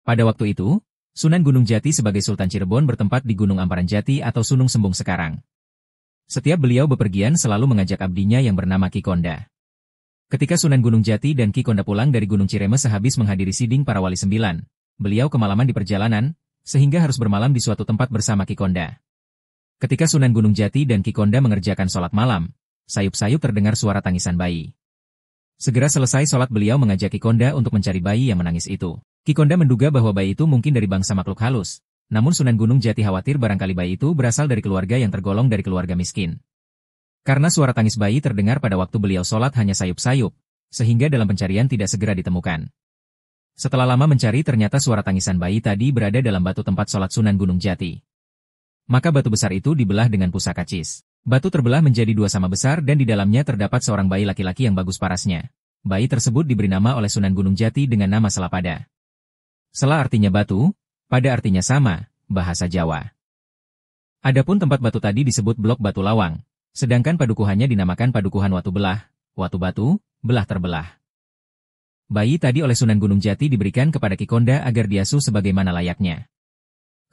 Pada waktu itu, Sunan Gunung Jati sebagai Sultan Cirebon bertempat di Gunung Amparan Jati atau Sunung Sembung sekarang. Setiap beliau bepergian selalu mengajak abdinya yang bernama Ki Konda. Ketika Sunan Gunung Jati dan Ki Konda pulang dari Gunung Ciremes sehabis menghadiri siding para wali 9, beliau kemalaman di perjalanan, sehingga harus bermalam di suatu tempat bersama Ki Konda. Ketika Sunan Gunung Jati dan Ki Konda mengerjakan sholat malam, sayup-sayup terdengar suara tangisan bayi. Segera selesai sholat beliau mengajak Ki Konda untuk mencari bayi yang menangis itu. Ki Konda menduga bahwa bayi itu mungkin dari bangsa makhluk halus, namun Sunan Gunung Jati khawatir barangkali bayi itu berasal dari keluarga yang tergolong dari keluarga miskin. Karena suara tangis bayi terdengar pada waktu beliau sholat hanya sayup-sayup, sehingga dalam pencarian tidak segera ditemukan. Setelah lama mencari ternyata suara tangisan bayi tadi berada dalam batu tempat sholat Sunan Gunung Jati. Maka batu besar itu dibelah dengan pusaka cis. Batu terbelah menjadi 2 sama besar dan di dalamnya terdapat seorang bayi laki-laki yang bagus parasnya. Bayi tersebut diberi nama oleh Sunan Gunung Jati dengan nama Selapada. Sela artinya batu, pada artinya sama, bahasa Jawa. Adapun tempat batu tadi disebut Blok Batu Lawang. Sedangkan padukuhannya dinamakan Padukuhan Watu Belah, Watu Batu, Belah Terbelah. Bayi tadi oleh Sunan Gunung Jati diberikan kepada Ki Konda agar diasuh sebagaimana layaknya.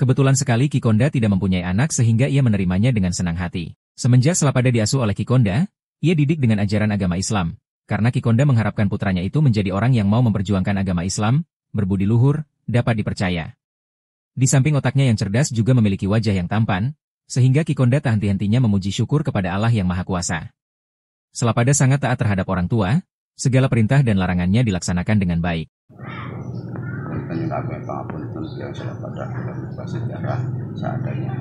Kebetulan sekali Ki Konda tidak mempunyai anak sehingga ia menerimanya dengan senang hati. Semenjak Selapada diasuh oleh Ki Konda, ia didik dengan ajaran agama Islam, karena Ki Konda mengharapkan putranya itu menjadi orang yang mau memperjuangkan agama Islam, berbudi luhur, dapat dipercaya. Di samping otaknya yang cerdas juga memiliki wajah yang tampan, sehingga Ki Konda tak henti-hentinya memuji syukur kepada Allah yang Maha Kuasa. Selapada sangat taat terhadap orang tua, segala perintah dan larangannya dilaksanakan dengan baik. Sejarah seadanya.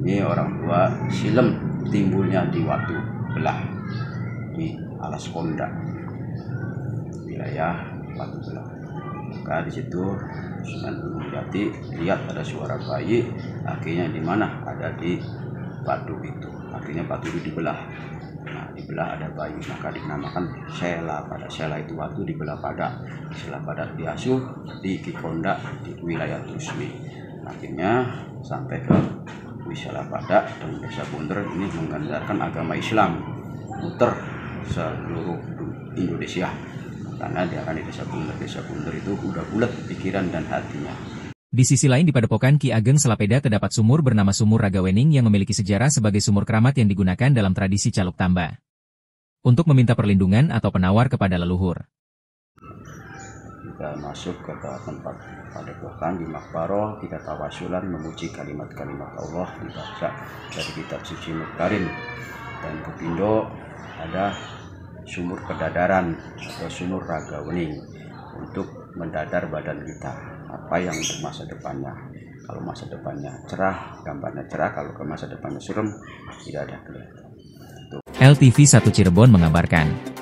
Ini orang tua silem timbulnya di Watu Belah, di Alas Konda, wilayah Watu Belah. Maka di situ Sunan Gunung Jati lihat ada suara bayi, akhirnya di mana? Ada di batu itu. Akhirnya batu itu dibelah. Nah, dibelah ada bayi, maka dinamakan Selapada. Sela itu batu dibelah pada. Selapada diasuh di Ki Konda di wilayah Trusmi. Akhirnya sampai ke Selapada dan Desa Bunder ini menggandakan agama Islam muter seluruh Indonesia. Karena dia akan di Desa Bunder itu udah bulat pikiran dan hatinya. Di sisi lain di Padepokan Ki Ageng Selapeda terdapat sumur bernama Sumur Ragawening yang memiliki sejarah sebagai sumur keramat yang digunakan dalam tradisi Caluk Tamba untuk meminta perlindungan atau penawar kepada leluhur. Kita masuk ke tempat Padepokan di Makbaro, kita tawasulan memuji kalimat-kalimat Allah dibaca dari kitab suci Mekarim. Dan Kupindo ada sumur pedadaran atau sumur Ragawening untuk mendadar badan kita, apa yang untuk masa depannya. Kalau masa depannya cerah, gambarnya cerah. Kalau ke masa depannya suram, tidak ada kelihatan. LTV 1 Cirebon mengabarkan.